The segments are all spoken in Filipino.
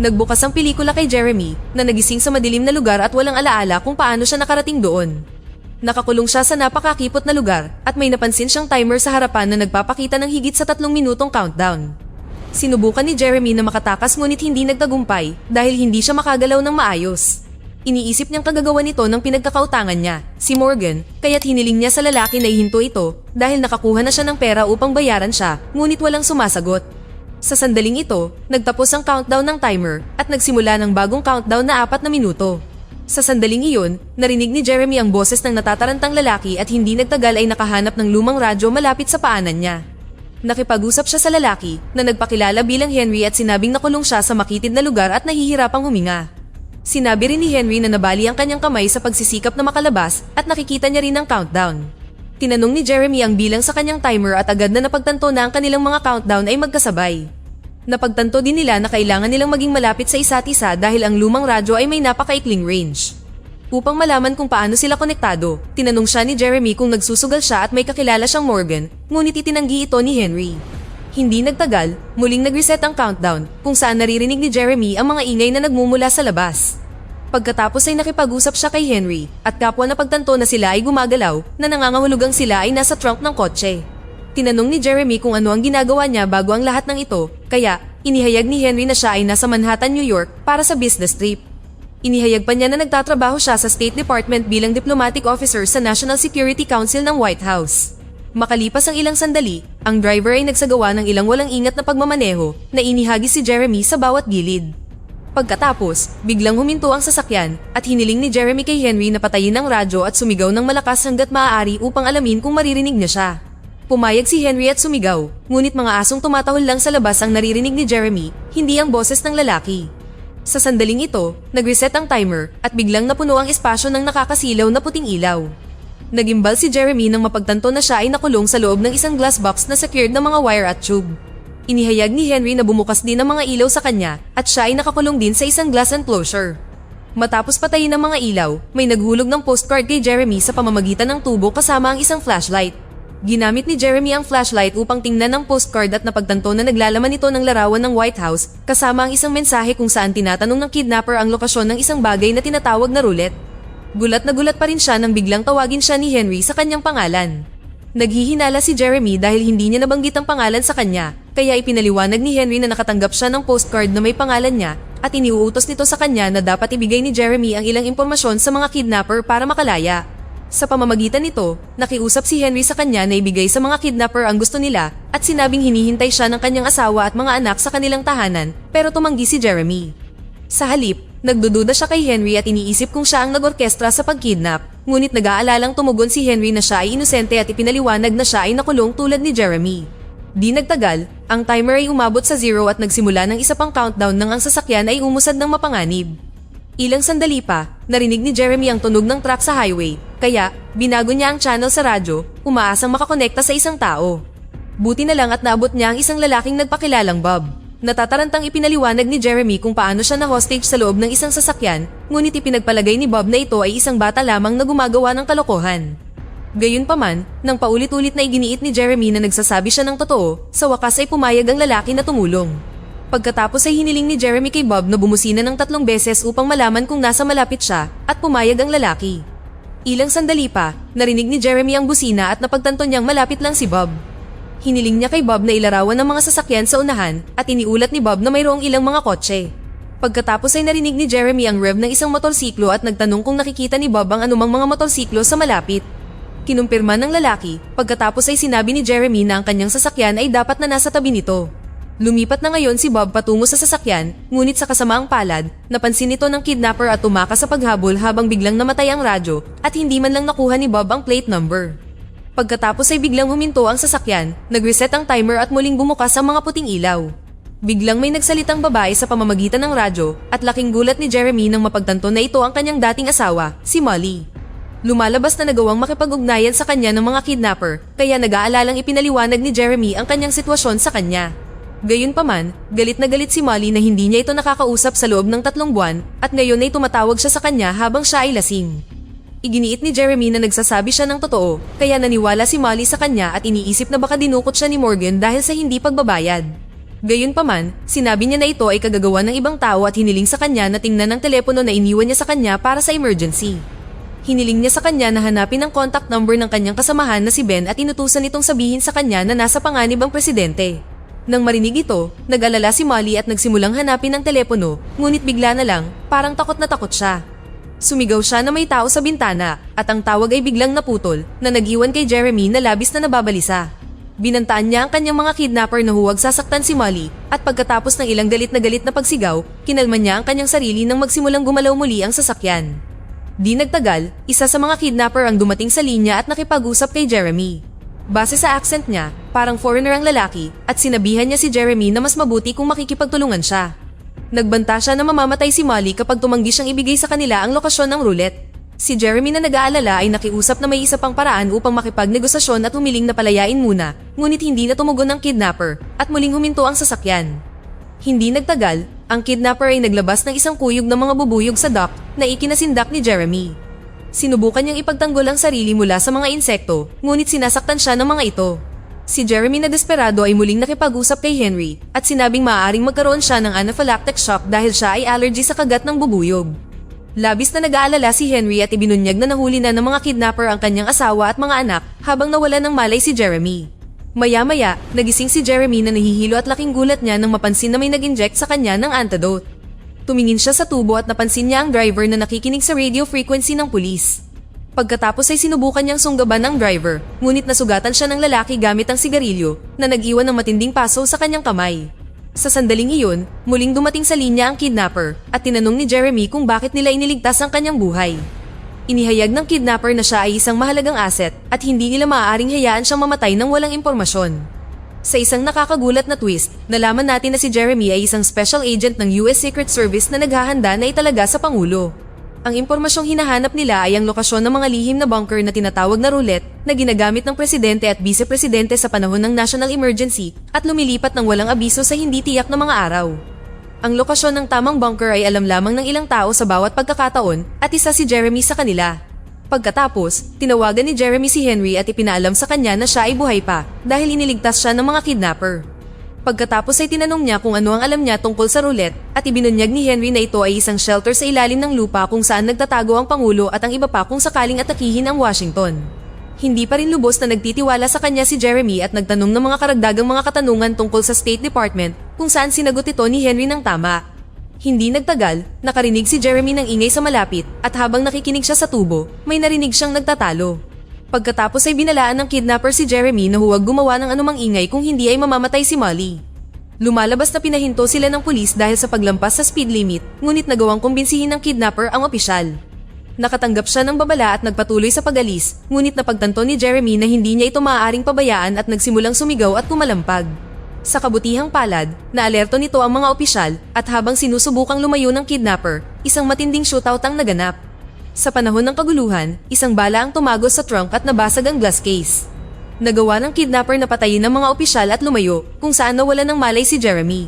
Nagbukas ang pelikula kay Jeremy na nagising sa madilim na lugar at walang alaala kung paano siya nakarating doon. Nakakulong siya sa napakakipot na lugar at may napansin siyang timer sa harapan na nagpapakita ng higit sa 3 minutong countdown. Sinubukan ni Jeremy na makatakas ngunit hindi nagtagumpay dahil hindi siya makagalaw ng maayos. Iniisip niyang kagagawan nito ng pinagkakautangan niya, si Morgan, kaya't hiniling niya sa lalaki na ihinto ito dahil nakakuha na siya ng pera upang bayaran siya ngunit walang sumasagot. Sa sandaling ito, nagtapos ang countdown ng timer at nagsimula ng bagong countdown na 4 na minuto. Sa sandaling iyon, narinig ni Jeremy ang boses ng natatarantang lalaki at hindi nagtagal ay nakahanap ng lumang radyo malapit sa paanan niya. Nakipag-usap siya sa lalaki na nagpakilala bilang Henry at sinabing nakulong siya sa makitid na lugar at nahihirapang huminga. Sinabi rin ni Henry na nabali ang kanyang kamay sa pagsisikap na makalabas at nakikita niya rin ang countdown. Tinanong ni Jeremy ang bilang sa kanyang timer at agad na napagtanto na ang kanilang mga countdown ay magkasabay. Napagtanto din nila na kailangan nilang maging malapit sa isa't isa dahil ang lumang radyo ay may napakaikling range. Upang malaman kung paano sila konektado, tinanong siya ni Jeremy kung nagsusugal siya at may kakilala siyang Morgan, ngunit itinanggi ito ni Henry. Hindi nagtagal, muling nag-reset ang countdown kung saan naririnig ni Jeremy ang mga ingay na nagmumula sa labas. Pagkatapos ay nakipag-usap siya kay Henry at kapwa na pagtanto na sila ay gumagalaw na nangangahulugang sila ay nasa trunk ng kotse. Tinanong ni Jeremy kung ano ang ginagawa niya bago ang lahat ng ito, kaya inihayag ni Henry na siya ay nasa Manhattan, New York para sa business trip. Inihayag pa niya na nagtatrabaho siya sa State Department bilang diplomatic officer sa National Security Council ng White House. Makalipas ang ilang sandali, ang driver ay nagsagawa ng ilang walang ingat na pagmamaneho na inihagis si Jeremy sa bawat gilid. Pagkatapos, biglang huminto ang sasakyan at hiniling ni Jeremy kay Henry na patayin ang radyo at sumigaw ng malakas hanggat maaari upang alamin kung maririnig niya siya. Pumayag si Henry at sumigaw, ngunit mga asong tumatahol lang sa labas ang naririnig ni Jeremy, hindi ang boses ng lalaki. Sa sandaling ito, nag-reset ang timer at biglang napuno ang espasyo ng nakakasilaw na puting ilaw. Nagimbal si Jeremy nang mapagtanto na siya ay nakulong sa loob ng isang glass box na secured ng mga wire at tube. Inihayag ni Henry na bumukas din ang mga ilaw sa kanya at siya ay nakakulong din sa isang glass enclosure. Matapos patayin ang mga ilaw, may naghulog ng postcard kay Jeremy sa pamamagitan ng tubo kasama ang isang flashlight. Ginamit ni Jeremy ang flashlight upang tingnan ang postcard at napagtanto na naglalaman ito ng larawan ng White House kasama ang isang mensahe kung saan tinatanong ng kidnapper ang lokasyon ng isang bagay na tinatawag na roulette. Gulat na gulat pa rin siya nang biglang tawagin siya ni Henry sa kanyang pangalan. Naghihinala si Jeremy dahil hindi niya nabanggit ang pangalan sa kanya, kaya ipinaliwanag ni Henry na nakatanggap siya ng postcard na may pangalan niya at iniuutos nito sa kanya na dapat ibigay ni Jeremy ang ilang impormasyon sa mga kidnapper para makalaya. Sa pamamagitan nito, nakiusap si Henry sa kanya na ibigay sa mga kidnapper ang gusto nila at sinabing hinihintay siya ng kanyang asawa at mga anak sa kanilang tahanan, pero tumanggi si Jeremy. Sa halip, nagdududa siya kay Henry at iniisip kung siya ang nag-orkestra sa pagkidnap, ngunit nag-aalalang tumugon si Henry na siya ay inosente at ipinaliwanag na siya ay nakulong tulad ni Jeremy. Di nagtagal, ang timer ay umabot sa 0 at nagsimula ng isa pang countdown nang ang sasakyan ay umusad ng mapanganib. Ilang sandali pa, narinig ni Jeremy ang tunog ng truck sa highway, kaya binago niya ang channel sa radyo, umaasang makakonekta sa isang tao. Buti na lang at naabot niya ang isang lalaking nagpakilalang Bob. Natatarantang ipinaliwanag ni Jeremy kung paano siya na-hostage sa loob ng isang sasakyan, ngunit ipinagpalagay ni Bob na ito ay isang bata lamang na gumagawa ng kalokohan. Gayunpaman, nang paulit-ulit na iginiit ni Jeremy na nagsasabi siya ng totoo, sa wakas ay pumayag ang lalaki na tumulong. Pagkatapos ay hiniling ni Jeremy kay Bob na bumusina ng 3 beses upang malaman kung nasa malapit siya at pumayag ang lalaki. Ilang sandali pa, narinig ni Jeremy ang busina at napagtanto niyang malapit lang si Bob. Hiniling niya kay Bob na ilarawan ng mga sasakyan sa unahan at iniulat ni Bob na mayroong ilang mga kotse. Pagkatapos ay narinig ni Jeremy ang rev ng isang motorsiklo at nagtanong kung nakikita ni Bob ang anumang mga motorsiklo sa malapit. Kinumpirma ng lalaki, pagkatapos ay sinabi ni Jeremy na ang kanyang sasakyan ay dapat na nasa tabi nito. Lumipat na ngayon si Bob patungo sa sasakyan, ngunit sa kasamaang palad, napansin ito ng kidnapper at tumakas sa paghabol habang biglang namatay ang radyo at hindi man lang nakuha ni Bob ang plate number. Pagkatapos ay biglang huminto ang sasakyan, nag-reset ang timer at muling bumukas ang mga puting ilaw. Biglang may nagsalitang babae sa pamamagitan ng radyo at laking gulat ni Jeremy nang mapagtanto na ito ang kanyang dating asawa, si Molly. Lumalabas na nagawang makipag-ugnayan sa kanya ng mga kidnapper, kaya nag-aalalang ipinaliwanag ni Jeremy ang kanyang sitwasyon sa kanya. Gayunpaman, galit na galit si Molly na hindi niya ito nakakausap sa loob ng 3 buwan at ngayon ay tumatawag siya sa kanya habang siya ay lasing. Iginiit ni Jeremy na nagsasabi siya ng totoo, kaya naniwala si Molly sa kanya at iniisip na baka dinukot siya ni Morgan dahil sa hindi pagbabayad. Gayunpaman, sinabi niya na ito ay kagagawa ng ibang tao at hiniling sa kanya na tingnan ang telepono na iniwan niya sa kanya para sa emergency. Hiniling niya sa kanya na hanapin ang contact number ng kanyang kasamahan na si Ben at inutusan itong sabihin sa kanya na nasa panganib ang presidente. Nang marinig ito, nag-alala si Molly at nagsimulang hanapin ang telepono, ngunit bigla na lang, parang takot na takot siya. Sumigaw siya na may tao sa bintana at ang tawag ay biglang naputol na nag-iwan kay Jeremy na labis na nababalisa. Binantaan niya ang kanyang mga kidnapper na huwag sasaktan si Molly at pagkatapos ng ilang galit na pagsigaw, kinalma niya ang kanyang sarili nang magsimulang gumalaw muli ang sasakyan. Di nagtagal, isa sa mga kidnapper ang dumating sa linya at nakipag-usap kay Jeremy. Base sa accent niya, parang foreigner ang lalaki at sinabihan niya si Jeremy na mas mabuti kung makikipagtulungan siya. Nagbanta siya na mamamatay si Molly kapag tumanggi siyang ibigay sa kanila ang lokasyon ng roulette. Si Jeremy na nag-aalala ay nakiusap na may isa pang paraan upang makipagnegosasyon at humiling na palayain muna, ngunit hindi na tumugon ng kidnapper at muling huminto ang sasakyan. Hindi nagtagal, ang kidnapper ay naglabas ng isang kuyog ng mga bubuyog sa dock na ikinasindak ni Jeremy. Sinubukan niyang ipagtanggol ang sarili mula sa mga insekto, ngunit sinasaktan siya ng mga ito. Si Jeremy na desperado ay muling nakipag-usap kay Henry at sinabing maaaring magkaroon siya ng anaphylactic shock dahil siya ay allergy sa kagat ng bubuyog. Labis na nag-aalala si Henry at ibinunyag na nahuli na ng mga kidnapper ang kanyang asawa at mga anak habang nawala ng malay si Jeremy. Maya-maya, nagising si Jeremy na nahihilo at laking gulat niya nang mapansin na may nag-inject sa kanya ng antidote. Tumingin siya sa tubo at napansin niya ang driver na nakikinig sa radio frequency ng pulis. Pagkatapos ay sinubukan niyang sunggaban ng driver, ngunit nasugatan siya ng lalaki gamit ang sigarilyo na nag-iwan ng matinding paso sa kanyang kamay. Sa sandaling iyon, muling dumating sa linya ang kidnapper at tinanong ni Jeremy kung bakit nila iniligtas ang kanyang buhay. Inihayag ng kidnapper na siya ay isang mahalagang asset at hindi nila maaaring hayaan siyang mamatay nang walang impormasyon. Sa isang nakakagulat na twist, nalaman natin na si Jeremy ay isang special agent ng US Secret Service na naghahanda na italaga sa Pangulo. Ang impormasyong hinahanap nila ay ang lokasyon ng mga lihim na bunker na tinatawag na roulette na ginagamit ng presidente at vice-presidente sa panahon ng national emergency at lumilipat ng walang abiso sa hindi tiyak na mga araw. Ang lokasyon ng tamang bunker ay alam lamang ng ilang tao sa bawat pagkakataon at isa si Jeremy sa kanila. Pagkatapos, tinawagan ni Jeremy si Henry at ipinaalam sa kanya na siya ay buhay pa dahil iniligtas siya ng mga kidnapper. Pagkatapos ay tinanong niya kung ano ang alam niya tungkol sa roulette at ibinunyag ni Henry na ito ay isang shelter sa ilalim ng lupa kung saan nagtatago ang Pangulo at ang iba pa kung sakaling atakihin ang Washington. Hindi pa rin lubos na nagtitiwala sa kanya si Jeremy at nagtanong ng mga karagdagang mga katanungan tungkol sa State Department kung saan sinagot ito ni Henry ng tama. Hindi nagtagal, nakarinig si Jeremy ng ingay sa malapit at habang nakikinig siya sa tubo, may narinig siyang nagtatalo. Pagkatapos ay binalaan ng kidnapper si Jeremy na huwag gumawa ng anumang ingay kung hindi ay mamamatay si Molly. Lumalabas na pinahinto sila ng pulis dahil sa paglampas sa speed limit, ngunit nagawang kumbinsihin ng kidnapper ang opisyal. Nakatanggap siya ng babala at nagpatuloy sa pag-alis, ngunit napagtanto ni Jeremy na hindi niya ito maaaring pabayaan at nagsimulang sumigaw at kumalampag. Sa kabutihang palad, naalerto nito ang mga opisyal at habang sinusubukang lumayo ng kidnapper, isang matinding shootout ang naganap. Sa panahon ng kaguluhan, isang bala ang tumagos sa trunk at nabasag ang glass case. Nagawa ng kidnapper na patayin ng mga opisyal at lumayo kung saan nawala ng malay si Jeremy.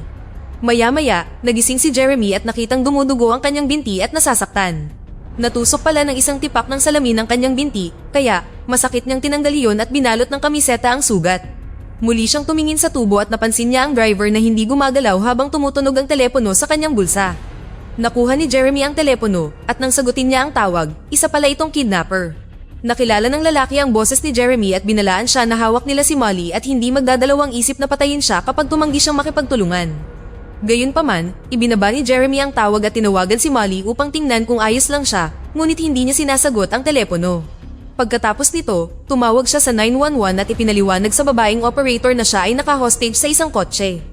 Maya-maya, nagising si Jeremy at nakitang dumudugo ang kanyang binti at nasasaktan. Natusok pala ng isang tipak ng salamin ang kanyang binti, kaya masakit niyang tinanggal iyon at binalot ng kamiseta ang sugat. Muli siyang tumingin sa tubo at napansin niya ang driver na hindi gumagalaw habang tumutunog ang telepono sa kanyang bulsa. Nakuha ni Jeremy ang telepono at nang sagutin niya ang tawag, isa pala itong kidnapper. Nakilala ng lalaki ang boses ni Jeremy at binalaan siya na hawak nila si Molly at hindi magdadalawang isip na patayin siya kapag tumanggi siyang makipagtulungan. Gayunpaman, ibinaba ni Jeremy ang tawag at tinawagan si Molly upang tingnan kung ayos lang siya, ngunit hindi niya sinasagot ang telepono. Pagkatapos nito, tumawag siya sa 911 at ipinaliwanag sa babaeng operator na siya ay naka-hostage sa isang kotse.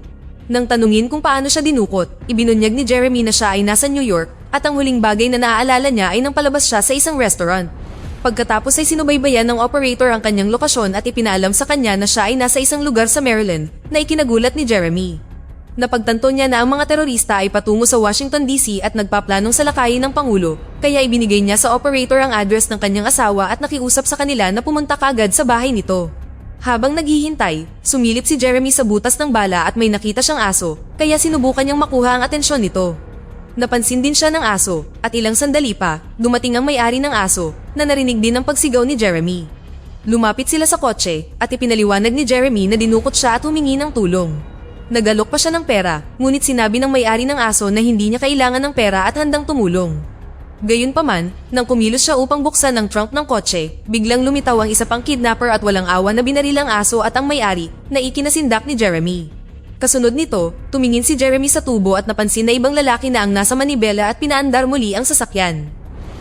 Nang tanungin kung paano siya dinukot, ibinunyag ni Jeremy na siya ay nasa New York at ang huling bagay na naaalala niya ay nang palabas siya sa isang restaurant. Pagkatapos ay sinubaybayan ng operator ang kanyang lokasyon at ipinaalam sa kanya na siya ay nasa isang lugar sa Maryland na ikinagulat ni Jeremy. Napagtanto niya na ang mga terorista ay patungo sa Washington DC at nagpaplanong salakayin ng Pangulo, kaya ibinigay niya sa operator ang address ng kanyang asawa at nakiusap sa kanila na pumunta kaagad sa bahay nito. Habang naghihintay, sumilip si Jeremy sa butas ng bala at may nakita siyang aso, kaya sinubukan niyang makuha ang atensyon nito. Napansin din siya ng aso, at ilang sandali pa, dumating ang may-ari ng aso, na narinig din ang pagsigaw ni Jeremy. Lumapit sila sa kotse, at ipinaliwanag ni Jeremy na dinukot siya at humingi ng tulong. Nagalok pa siya ng pera, ngunit sinabi ng may-ari ng aso na hindi niya kailangan ng pera at handang tumulong. Gayunpaman, nang kumilos siya upang buksan ang trunk ng kotse, biglang lumitaw ang isa pang kidnapper at walang awa na binaril ang aso at ang may-ari na ikinasindak ni Jeremy. Kasunod nito, tumingin si Jeremy sa tubo at napansin na ibang lalaki na ang nasa manibela at pinaandar muli ang sasakyan.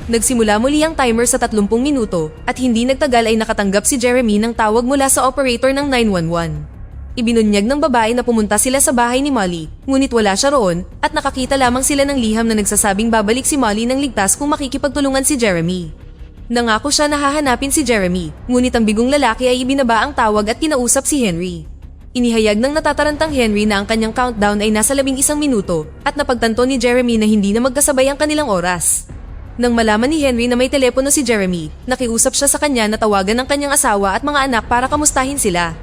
Nagsimula muli ang timer sa 30 minuto at hindi nagtagal ay nakatanggap si Jeremy ng tawag mula sa operator ng 911. Ibinunyag ng babae na pumunta sila sa bahay ni Molly, ngunit wala siya roon at nakakita lamang sila ng liham na nagsasabing babalik si Molly ng ligtas kung makikipagtulungan si Jeremy. Nangako siya na hahanapin si Jeremy, ngunit ang bigong lalaki ay ibinaba ang tawag at kinausap si Henry. Inihayag ng natatarantang Henry na ang kanyang countdown ay nasa 11 minuto at napagtanto ni Jeremy na hindi na magkasabay ang kanilang oras. Nang malaman ni Henry na may telepono si Jeremy, nakiusap siya sa kanya na tawagan ng kanyang asawa at mga anak para kamustahin sila.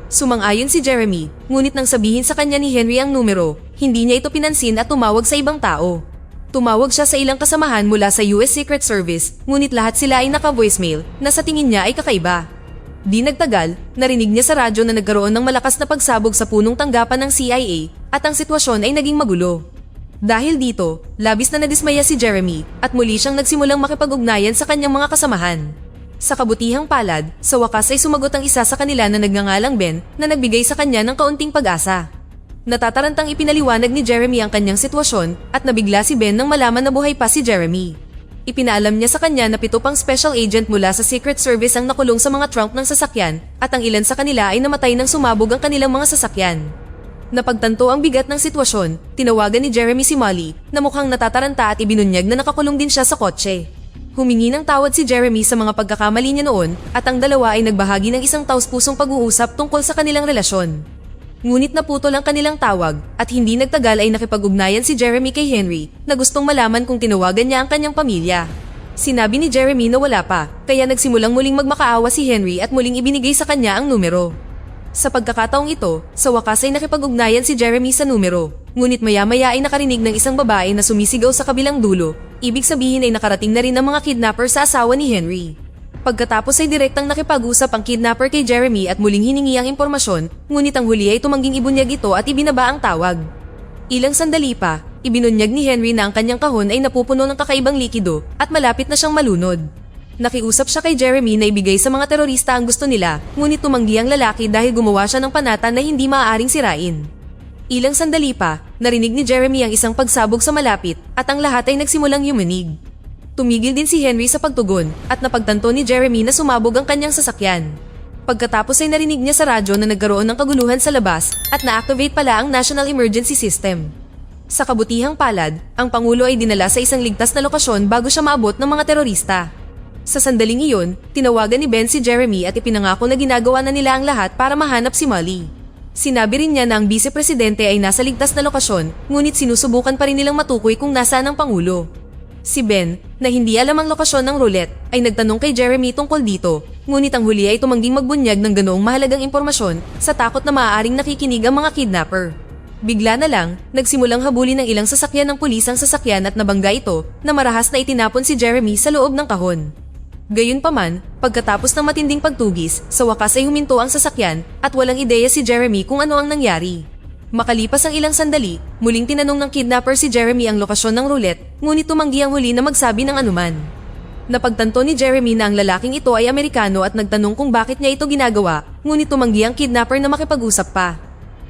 Sumang-ayon si Jeremy, ngunit nang sabihin sa kanya ni Henry ang numero, hindi niya ito pinansin at tumawag sa ibang tao. Tumawag siya sa ilang kasamahan mula sa US Secret Service, ngunit lahat sila ay naka-voicemail na sa tingin niya ay kakaiba. Di nagtagal, narinig niya sa radyo na nagkaroon ng malakas na pagsabog sa punong tanggapan ng CIA at ang sitwasyon ay naging magulo. Dahil dito, labis na nadismaya si Jeremy at muli siyang nagsimulang makipag-ugnayan sa kanyang mga kasamahan. Sa kabutihang palad, sa wakas ay sumagot ang isa sa kanila na nagngangalang Ben na nagbigay sa kanya ng kaunting pag-asa. Natatarantang ipinaliwanag ni Jeremy ang kanyang sitwasyon at nabigla si Ben nang malaman na buhay pa si Jeremy. Ipinaalam niya sa kanya na 7 pang special agent mula sa Secret Service ang nakulong sa mga trunk ng sasakyan at ang ilan sa kanila ay namatay nang sumabog ang kanilang mga sasakyan. Napagtanto ang bigat ng sitwasyon, tinawagan ni Jeremy si Molly na mukhang natataranta at ibinunyag na nakakulong din siya sa kotse. Humingi ng tawad si Jeremy sa mga pagkakamali niya noon at ang dalawa ay nagbahagi ng isang taus-pusong pag-uusap tungkol sa kanilang relasyon. Ngunit naputol ang kanilang tawag at hindi nagtagal ay nakipag-ugnayan si Jeremy kay Henry na gustong malaman kung tinawagan niya ang kanyang pamilya. Sinabi ni Jeremy na wala pa, kaya nagsimulang muling magmakaawa si Henry at muling ibinigay sa kanya ang numero. Sa pagkakataong ito, sa wakas ay nakipag-ugnayan si Jeremy sa numero, ngunit maya-maya ay nakarinig ng isang babae na sumisigaw sa kabilang dulo, ibig sabihin ay nakarating na rin ang mga kidnapper sa asawa ni Henry. Pagkatapos ay direktang nakipag-usap ang kidnapper kay Jeremy at muling hiningi ang impormasyon, ngunit ang huli ay tumangging ibunyag ito at ibinaba ang tawag. Ilang sandali pa, ibinunyag ni Henry na ang kanyang kahon ay napupuno ng kakaibang likido at malapit na siyang malunod. Nakiusap siya kay Jeremy na ibigay sa mga terorista ang gusto nila, ngunit tumanggi ang lalaki dahil gumawa siya ng panata na hindi maaaring sirain. Ilang sandali pa, narinig ni Jeremy ang isang pagsabog sa malapit at ang lahat ay nagsimulang yumanig. Tumigil din si Henry sa pagtugon at napagtanto ni Jeremy na sumabog ang kanyang sasakyan. Pagkatapos ay narinig niya sa radyo na nagkaroon ng kaguluhan sa labas at na-activate pala ang National Emergency System. Sa kabutihang palad, ang Pangulo ay dinala sa isang ligtas na lokasyon bago siya maabot ng mga terorista. Sa sandaling iyon, tinawagan ni Ben si Jeremy at ipinangako na ginagawa na nila ang lahat para mahanap si Molly. Sinabi rin niya na ang vice-presidente ay nasa ligtas na lokasyon, ngunit sinusubukan pa rin nilang matukoy kung nasaan ang Pangulo. Si Ben, na hindi alam ang lokasyon ng roulette, ay nagtanong kay Jeremy tungkol dito, ngunit ang huli ay tumangging magbunyag ng ganoong mahalagang impormasyon sa takot na maaaring nakikinig ang mga kidnapper. Bigla na lang, nagsimulang habulin ng ilang sasakyan ng pulis ang sasakyan at nabangga ito na marahas na itinapon si Jeremy sa loob ng kahon. Gayunpaman, pagkatapos ng matinding pagtugis, sa wakas ay huminto ang sasakyan at walang ideya si Jeremy kung ano ang nangyari. Makalipas ang ilang sandali, muling tinanong ng kidnapper si Jeremy ang lokasyon ng roulette, ngunit tumanggi ang huli na magsabi ng anuman. Napagtanto ni Jeremy na ang lalaking ito ay Amerikano at nagtanong kung bakit niya ito ginagawa, ngunit tumanggi ang kidnapper na makipag-usap pa.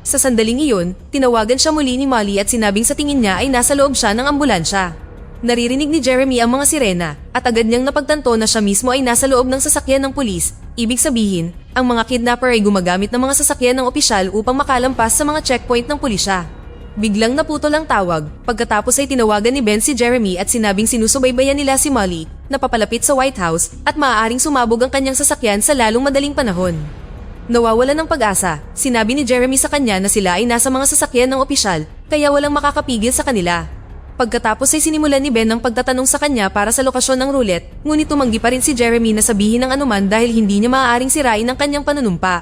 Sa sandaling iyon, tinawagan siya muli ni Molly at sinabing sa tingin niya ay nasa loob siya ng ambulansya. Naririnig ni Jeremy ang mga sirena at agad niyang napagtanto na siya mismo ay nasa loob ng sasakyan ng pulis. Ibig sabihin, ang mga kidnapper ay gumagamit ng mga sasakyan ng opisyal upang makalampas sa mga checkpoint ng pulisya. Biglang naputol ang tawag, pagkatapos ay tinawagan ni Ben si Jeremy at sinabing sinusubaybayan nila si Molly na papalapit sa White House at maaaring sumabog ang kanyang sasakyan sa lalong madaling panahon. Nawawalan ng pag-asa, sinabi ni Jeremy sa kanya na sila ay nasa mga sasakyan ng opisyal kaya walang makakapigil sa kanila. Pagkatapos ay sinimulan ni Ben ang pagtatanong sa kanya para sa lokasyon ng roulette, ngunit tumanggi pa rin si Jeremy na sabihin ng anuman dahil hindi niya maaaring sirain ang kanyang panunumpa.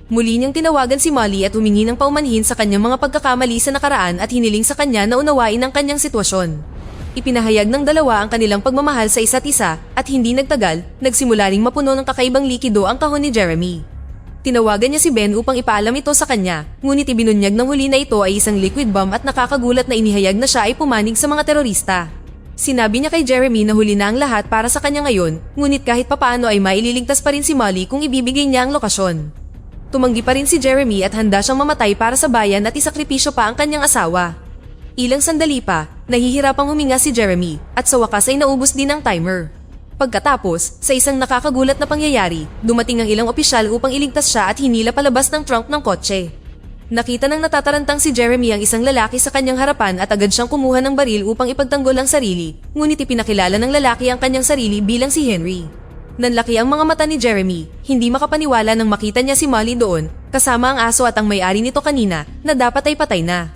Muli niyang tinawagan si Molly at humingi ng paumanhin sa kanyang mga pagkakamali sa nakaraan at hiniling sa kanya na unawain ang kanyang sitwasyon. Ipinahayag ng dalawa ang kanilang pagmamahal sa isa't isa at hindi nagtagal, nagsimula ring mapuno ng kakaibang likido ang kahon ni Jeremy. Tinawagan niya si Ben upang ipaalam ito sa kanya, ngunit ibinunyag ng huli na ito ay isang liquid bomb at nakakagulat na inihayag na siya ay pumanig sa mga terorista. Sinabi niya kay Jeremy na huli na ang lahat para sa kanya ngayon, ngunit kahit papaano ay maililigtas pa rin si Molly kung ibibigay niya ang lokasyon. Tumanggi pa rin si Jeremy at handa siyang mamatay para sa bayan at isakripisyo pa ang kanyang asawa. Ilang sandali pa, nahihirapang huminga si Jeremy at sa wakas ay naubos din ang timer. Pagkatapos, sa isang nakakagulat na pangyayari, dumating ang ilang opisyal upang iligtas siya at hinila palabas ng trunk ng kotse. Nakita ng natatarantang si Jeremy ang isang lalaki sa kanyang harapan at agad siyang kumuha ng baril upang ipagtanggol ang sarili, ngunit ipinakilala ng lalaki ang kanyang sarili bilang si Henry. Nanlaki ang mga mata ni Jeremy, hindi makapaniwala nang makita niya si Molly doon, kasama ang aso at ang may-ari nito kanina, na dapat ay patay na.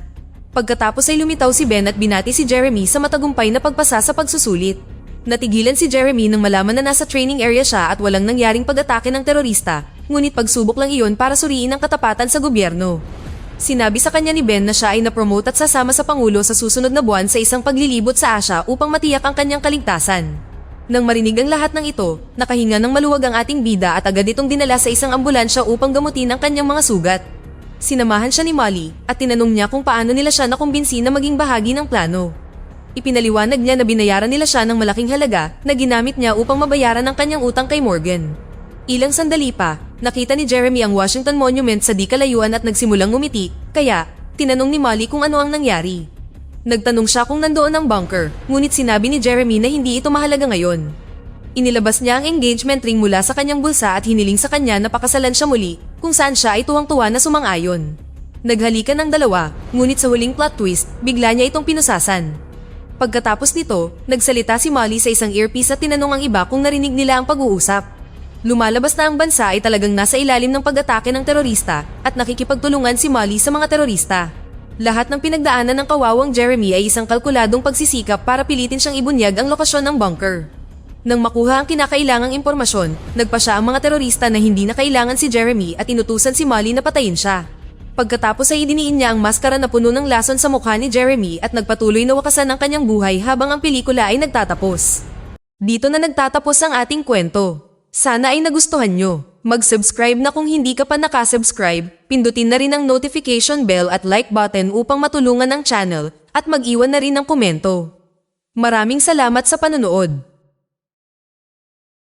Pagkatapos ay lumitaw si Ben at binati si Jeremy sa matagumpay na pagpasa sa pagsusulit. Natigilan si Jeremy nang malaman na nasa training area siya at walang nangyaring pag-atake ng terorista, ngunit pagsubok lang iyon para suriin ang katapatan sa gobyerno. Sinabi sa kanya ni Ben na siya ay napromote at sasama sa Pangulo sa susunod na buwan sa isang paglilibot sa Asia upang matiyak ang kanyang kaligtasan. Nang marinig ang lahat ng ito, nakahinga ng maluwag ang ating bida at agad itong dinala sa isang ambulansya upang gamutin ang kanyang mga sugat. Sinamahan siya ni Molly at tinanong niya kung paano nila siya nakumbinsi na maging bahagi ng plano. Ipinaliwanag niya na binayaran nila siya ng malaking halaga na ginamit niya upang mabayaran ang kanyang utang kay Morgan. Ilang sandali pa, nakita ni Jeremy ang Washington Monument sa di kalayuan at nagsimulang ngumiti, kaya tinanong ni Molly kung ano ang nangyari. Nagtanong siya kung nandoon ang bunker, ngunit sinabi ni Jeremy na hindi ito mahalaga ngayon. Inilabas niya ang engagement ring mula sa kanyang bulsa at hiniling sa kanya na pakasalan siya muli, kung saan siya ay tuwang-tuwa na sumang-ayon. Naghalikan ng dalawa, ngunit sa huling plot twist, bigla niya itong pinusasan. Pagkatapos nito, nagsalita si Molly sa isang earpiece at tinanong ang iba kung narinig nila ang pag-uusap. Lumalabas na ang bansa ay talagang nasa ilalim ng pag-atake ng terorista at nakikipagtulungan si Molly sa mga terorista. Lahat ng pinagdaanan ng kawawang Jeremy ay isang kalkuladong pagsisikap para pilitin siyang ibunyag ang lokasyon ng bunker. Nang makuha ang kinakailangang impormasyon, nagpa siya ang mga terorista na hindi na kailangan si Jeremy at inutusan si Molly na patayin siya. Pagkatapos ay idiniin niya ang maskara na puno ng lason sa mukha ni Jeremy at nagpatuloy na wakasan ang kanyang buhay habang ang pelikula ay nagtatapos. Dito na nagtatapos ang ating kwento. Sana ay nagustuhan nyo. Mag-subscribe na kung hindi ka pa nakasubscribe, pindutin na rin ang notification bell at like button upang matulungan ang channel at mag-iwan na rin ng komento. Maraming salamat sa panonood.